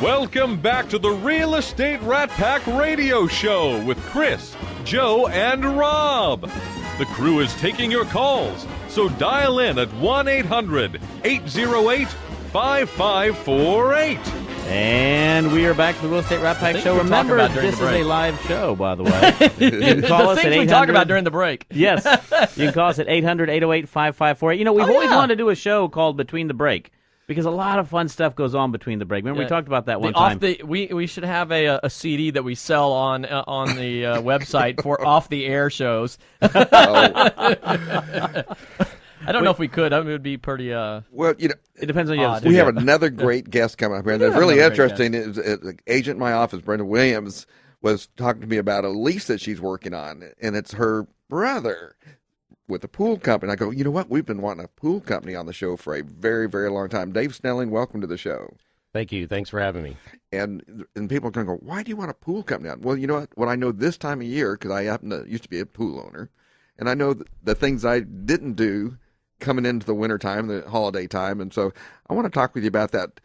Welcome back to the Real Estate Rat Pack Radio Show with Chris, Joe, and Rob. The crew is taking your calls, so dial in at 1-800-808-5548. And we are back to the Real Estate Rat Pack Show. Remember, this is a live show, by the way. You can call us at 800. We talk about during the break. Yes. You can call us at 800-808-5548. You know, we've always wanted to do a show called Between the Break, because a lot of fun stuff goes on between the break. Remember, we talked about that one time. We should have a CD that we sell on the website for off-the-air shows. I don't know if we could. I mean, it would be pretty. Well, you know, it depends on you. We have another great guest coming up here. That's really interesting. The agent in my office, Brenda Williams, was talking to me about a lease that she's working on, and it's her brother with a pool company. I go, you know what? We've been wanting a pool company on the show for a very, very long time. Dave Snelling, welcome to the show. Thank you. Thanks for having me. And people are going to go, why do you want a pool company on? Well, you know what I know this time of year, because I used to be a pool owner, and I know the things I didn't do coming into the winter time, the holiday time. And so I want to talk with you about that.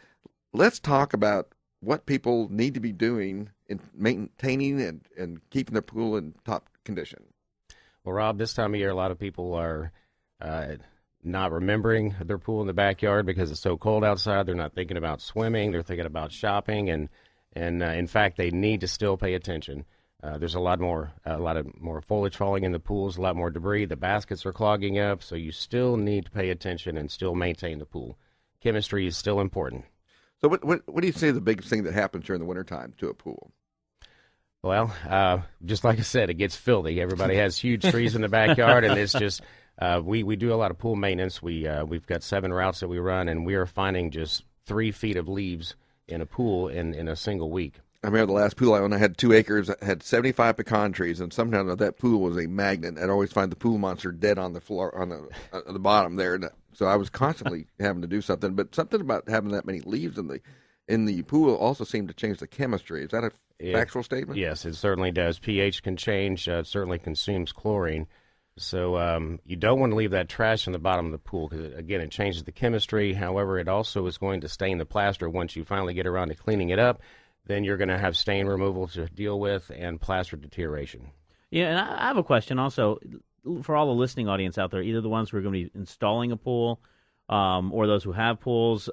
Let's talk about what people need to be doing in maintaining and keeping their pool in top condition. Well, Rob, this time of year, a lot of people are not remembering their pool in the backyard because it's so cold outside. They're not thinking about swimming. They're thinking about shopping. And in fact, they need to still pay attention. There's a lot more foliage falling in the pools, a lot more debris. The baskets are clogging up, so you still need to pay attention and still maintain the pool. Chemistry is still important. So what do you say the biggest thing that happens during the wintertime to a pool? Well, just like I said, it gets filthy. Everybody has huge trees in the backyard, and it's just we do a lot of pool maintenance. We've got 7 routes that we run, and we are finding just 3 feet of leaves in a pool in a single week. I remember the last pool I owned, I had 2 acres, had 75 pecan trees, and sometimes that pool was a magnet. I'd always find the pool monster dead on the floor, on the bottom there. So I was constantly having to do something. But something about having that many leaves in the pool also seemed to change the chemistry. Is that a factual statement? Yes, it certainly does. pH can change. It certainly consumes chlorine. So you don't want to leave that trash in the bottom of the pool because, again, it changes the chemistry. However, it also is going to stain the plaster once you finally get around to cleaning it up. Then you're going to have stain removal to deal with and plaster deterioration. Yeah, and I have a question also for all the listening audience out there, either the ones who are going to be installing a pool or those who have pools.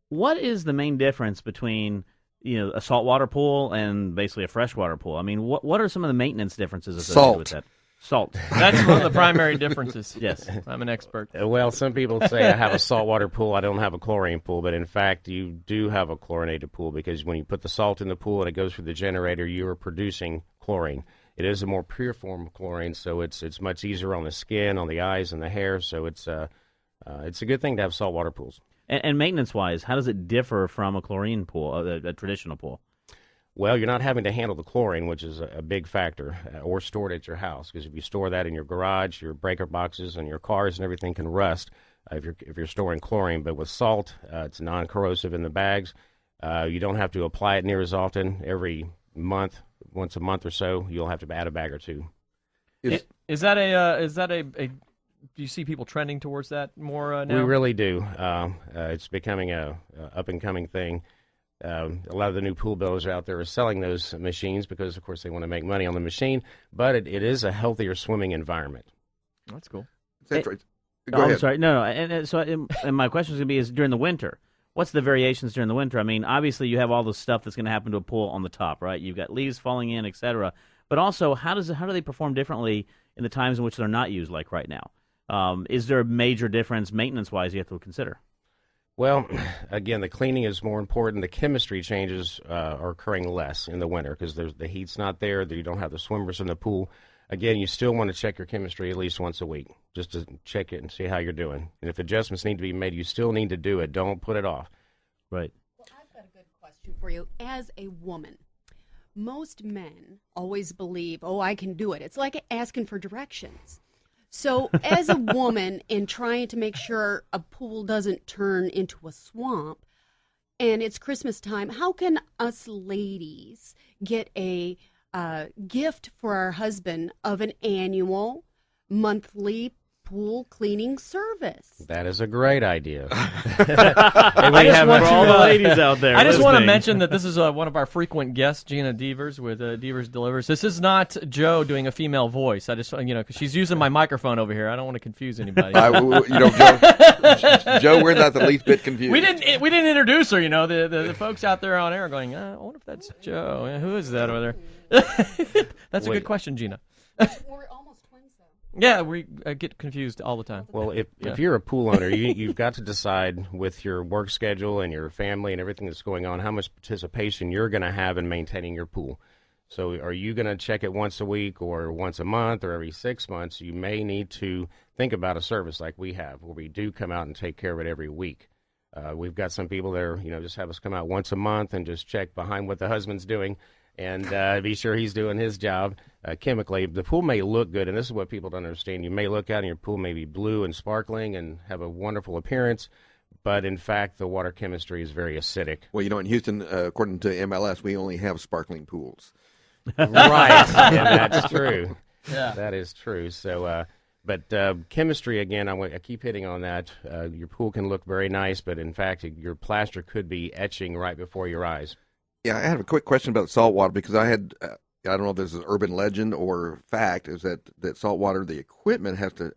What is the main difference between a saltwater pool and basically a freshwater pool? I mean, what are some of the maintenance differences associated with that? Salt. That's one of the primary differences. Yes. I'm an expert. Well, some people say I have a saltwater pool, I don't have a chlorine pool, but in fact you do have a chlorinated pool because when you put the salt in the pool and it goes through the generator, you are producing chlorine. It is a more pure form of chlorine, so it's much easier on the skin, on the eyes, and the hair, so it's a good thing to have saltwater pools. And maintenance-wise, how does it differ from a chlorine pool, a traditional pool? Well, you're not having to handle the chlorine, which is a big factor, or store it at your house. Because if you store that in your garage, your breaker boxes and your cars and everything can rust if you're storing chlorine. But with salt, it's non-corrosive in the bags. You don't have to apply it near as often. Every month, once a month or so, you'll have to add a bag or two. Is that a do you see people trending towards that more now? We really do. It's becoming a up-and-coming thing. A lot of the new pool builders out there are selling those machines because, of course, they want to make money on the machine, but it is a healthier swimming environment. That's cool. Go ahead. I'm sorry. No. And my question is going to be: is during the winter? What's the variations during the winter? I mean, obviously, you have all the stuff that's going to happen to a pool on the top, right? You've got leaves falling in, etc. But also, how do they perform differently in the times in which they're not used, like right now? Is there a major difference maintenance-wise you have to consider? Well, again, the cleaning is more important. The chemistry changes are occurring less in the winter because the heat's not there. You don't have the swimmers in the pool. Again, you still want to check your chemistry at least once a week just to check it and see how you're doing. And if adjustments need to be made, you still need to do it. Don't put it off. Right. Well, I've got a good question for you. As a woman, most men always believe, I can do it. It's like asking for directions. So as a woman in trying to make sure a pool doesn't turn into a swamp and it's Christmas time, how can us ladies get a gift for our husband of an annual, monthly pool cleaning service. That is a great idea. I just want all the ladies out there. I just want to listening. mention that this is one of our frequent guests, Gina Devers with Devers Delivers. This is not Joe doing a female voice. I just, because she's using my microphone over here. I don't want to confuse anybody. Joe, we're not the least bit confused. We didn't introduce her. The folks out there on air are going, I wonder if that's Joe. Yeah, who is that over there? That's a good question, Gina. We're almost twins, though. Yeah, we get confused all the time. Well, if you're a pool owner, you've got to decide with your work schedule and your family and everything that's going on how much participation you're going to have in maintaining your pool. So are you going to check it once a week or once a month or every 6 months? You may need to think about a service like we have where we do come out and take care of it every week. We've got some people that are, just have us come out once a month and just check behind what the husband's doing and be sure he's doing his job chemically. The pool may look good, and this is what people don't understand. You may look out and your pool may be blue and sparkling and have a wonderful appearance, but in fact, the water chemistry is very acidic. Well, in Houston, according to MLS, we only have sparkling pools. Right, and that's true. Yeah. That is true. So, but chemistry, again, I keep hitting on that. Your pool can look very nice, but in fact, your plaster could be etching right before your eyes. Yeah, I have a quick question about salt water because I had, I don't know if this is urban legend or fact, is that salt water, the equipment has to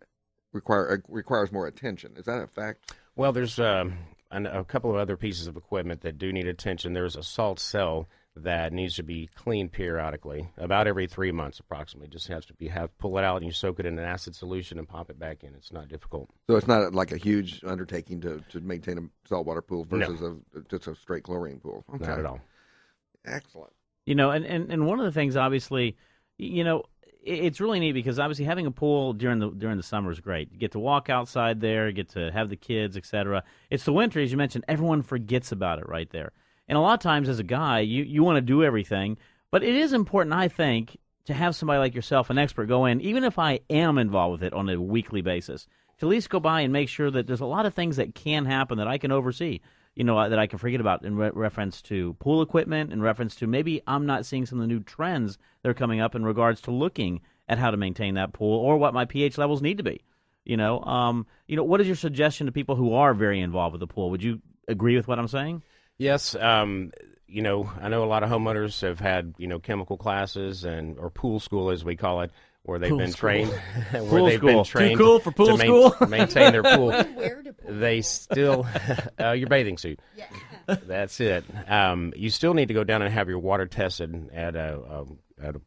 requires more attention. Is that a fact? Well, there's a couple of other pieces of equipment that do need attention. There's a salt cell that needs to be cleaned periodically, about every 3 months approximately. Just has to pull it out and you soak it in an acid solution and pop it back in. It's not difficult. So it's not like a huge undertaking to maintain a saltwater pool versus just a straight chlorine pool. Okay. Not at all. Excellent. And one of the things, obviously, it's really neat because obviously having a pool during the summer is great. You get to walk outside there, you get to have the kids, etc. It's the winter, as you mentioned, everyone forgets about it right there. And a lot of times as a guy, you want to do everything, but it is important, I think, to have somebody like yourself, an expert, go in, even if I am involved with it on a weekly basis, to at least go by and make sure that there's a lot of things that can happen that I can oversee. That I can forget about in reference to pool equipment, in reference to maybe I'm not seeing some of the new trends that are coming up in regards to looking at how to maintain that pool or what my pH levels need to be. What is your suggestion to people who are very involved with the pool? Would you agree with what I'm saying? Yes. I know a lot of homeowners have had, chemical classes or pool school, as we call it, where they've been trained. Too cool for pool school? Maintain their pool. Where to pool They still, your bathing suit. Yeah. That's it. You still need to go down and have your water tested at a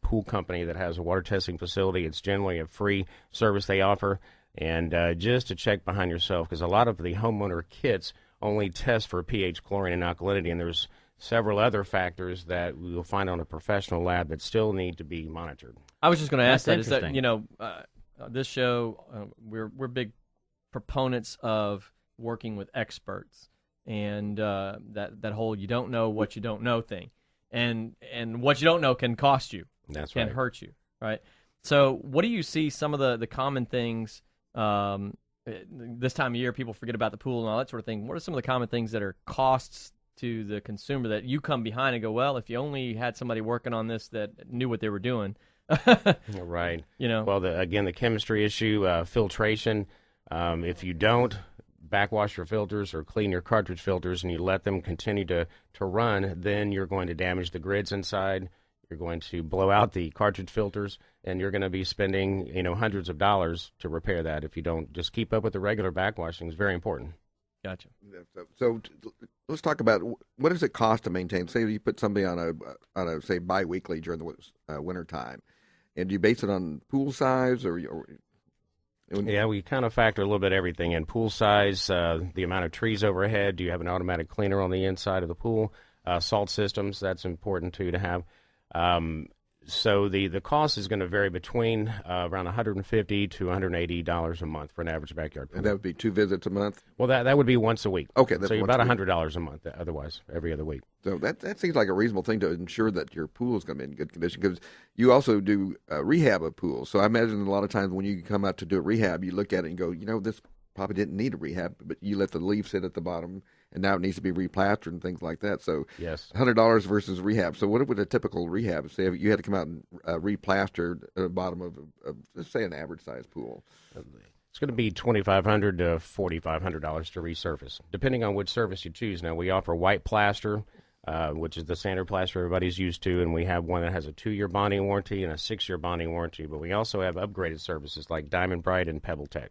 pool company that has a water testing facility. It's generally a free service they offer, and just to check behind yourself, because a lot of the homeowner kits only test for pH, chlorine, and alkalinity, and there's several other factors that we will find on a professional lab that still need to be monitored. I was just going to ask That's that. Is that interesting. this show we're big proponents of working with experts and that whole you don't know what you don't know thing, and what you don't know can cost you. That's right. Can hurt you, right? So what do you see some of the common things this time of year? People forget about the pool and all that sort of thing. What are some of the common things that are costs to the consumer that you come behind and go, well, if you only had somebody working on this that knew what they were doing? Right. Well, the chemistry issue, filtration. If you don't backwash your filters or clean your cartridge filters and you let them continue to run, then you're going to damage the grids inside. You're going to blow out the cartridge filters, and you're going to be spending hundreds of dollars to repair that if you don't just keep up with the regular backwashing. It's very important. Gotcha. So let's talk about what does it cost to maintain. Say you put somebody on a say biweekly during the winter time, and do you base it on pool size or Yeah, we kind of factor a little bit of everything in. Pool size, the amount of trees overhead. Do you have an automatic cleaner on the inside of the pool? Salt systems, that's important too to have. So the cost is going to vary between around $150 to $180 a month for an average backyard pool. And that would be 2 visits a month? Well, that would be once a week. Okay. That's so you're once about a week. $100 a month otherwise, every other week. So that seems like a reasonable thing to ensure that your pool is going to be in good condition, because you also do rehab of pools. So I imagine a lot of times when you come out to do a rehab, you look at it and go, this probably didn't need a rehab, but you let the leaf sit at the bottom, and now it needs to be replastered and things like that. So yes, $100 versus rehab. So what would a typical rehab say if you had to come out and replaster the bottom of let's say, an average-sized pool? It's going to be $2,500 to $4,500 to resurface, depending on which surface you choose. Now, we offer white plaster, which is the standard plaster everybody's used to, and we have one that has a 2-year bonding warranty and a 6-year bonding warranty. But we also have upgraded surfaces like Diamond Bright and Pebble Tech.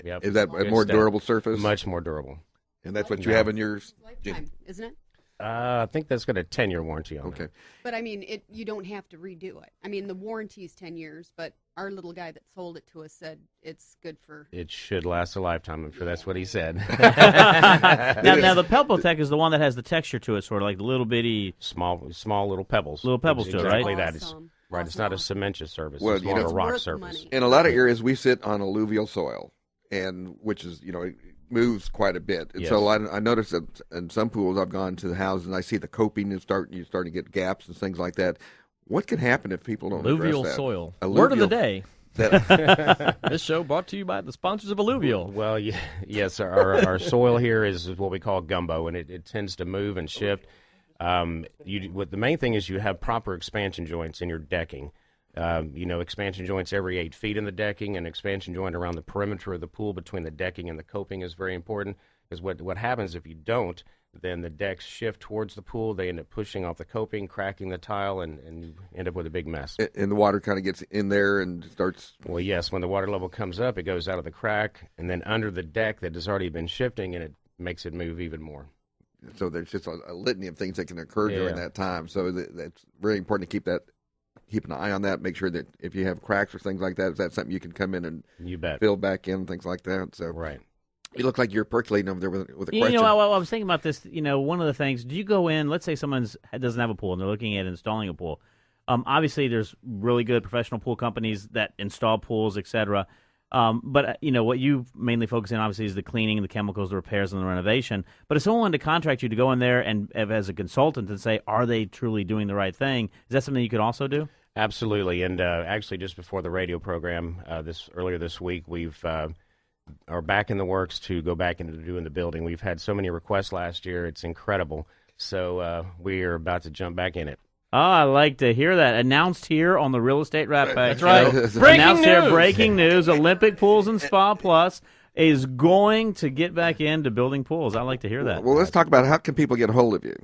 Yep. Is that a Good more stuff. durable surface? Much more durable. And that's what you have in yours? Lifetime, isn't it? I think that's got a 10-year warranty on it. Okay. But I mean, you don't have to redo it. I mean, the warranty is 10 years, but our little guy that sold it to us said it's good for. It should last a lifetime. I'm sure that's what he said. Now the Pebble Tech is the one that has the texture to it, sort of like the little bitty small little pebbles. Little pebbles to it, right? Exactly that. It's, Awesome. right. It's not a cementous surface. Well, it's you more know, of a rock worth the surface. money. In a lot of areas, we sit on alluvial soil, and which is, it moves quite a bit. And Yes. so I noticed that in some pools I've gone to the houses and I see the coping is starting to get gaps and things like that. What can happen if people don't Alluvial address that? soil. Alluvial- Word of the day. That, This show brought to you by the sponsors of Alluvial. Well, yes, our soil here is what we call gumbo, and it tends to move and shift. The main thing is you have proper expansion joints in your decking. Expansion joints every 8 feet in the decking, and expansion joint around the perimeter of the pool between the decking and the coping is very important. Because what happens if you don't, then the decks shift towards the pool. They end up pushing off the coping, cracking the tile, and you end up with a big mess. and the water kind of gets in there and starts. Well, yes, when the water level comes up, it goes out of the crack, and then under the deck that has already been shifting, and it makes it move even more. So there's just a litany of things that can occur during Yeah. that time. So that's very important to keep an eye on that. Make sure that if you have cracks or things like that, is that something you can come in and You bet. fill back in, things like that. So Right. you look like you're percolating over there with a You question. know, I was thinking about this. One of the things. Do you go in? Let's say someone doesn't have a pool and they're looking at installing a pool. Obviously, there's really good professional pool companies that install pools, etc. But what you mainly focus on, obviously, is the cleaning, the chemicals, the repairs, and the renovation. But if someone wanted to contract you to go in there and as a consultant and say, are they truly doing the right thing? Is that something you could also do? Absolutely, and actually, just before the radio program earlier this week, we've are back in the works to go back into doing the building. We've had so many requests last year; it's incredible. So we are about to jump back in it. Oh, I like to hear that. Announced here on the Real Estate Rat Pack. That's right. Breaking Announced here, news. breaking news. Olympic Pools and Spa Plus is going to get back into building pools. I like to hear that. Well, let's talk about how can people get a hold of you.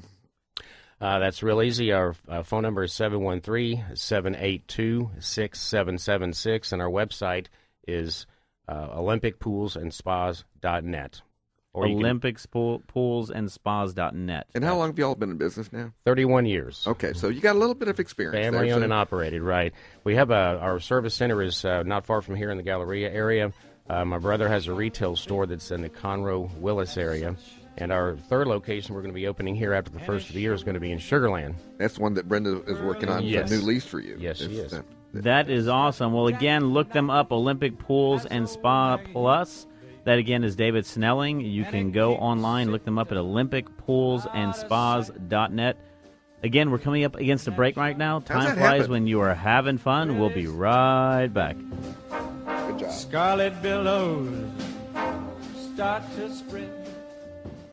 That's real easy. Our phone number is 713-782-6776, and our website is olympicpoolsandspas.net. Or you can- OlympicsPoolsAndSpas.net. And how long have you all been in business now? 31 years. Okay, so you got a little bit of experience. Family there, owned so- and operated, right. We have our service center is not far from here in the Galleria area. My brother has a retail store that's in the Conroe-Willis area. And our third location we're going to be opening here after the first of the year is going to be in Sugar Land. That's one that Brenda is working on Yes. for a new lease for you. Yes, she is. That is awesome. Well, again, look them up, Olympic Pools and Spa Plus. That, again, is David Snelling. You can go online, look them up at olympicpoolsandspas.net. Again, we're coming up against a break right now. Time that flies happen? when you are having fun. We'll be right back. Good job. Scarlet billows start to spread.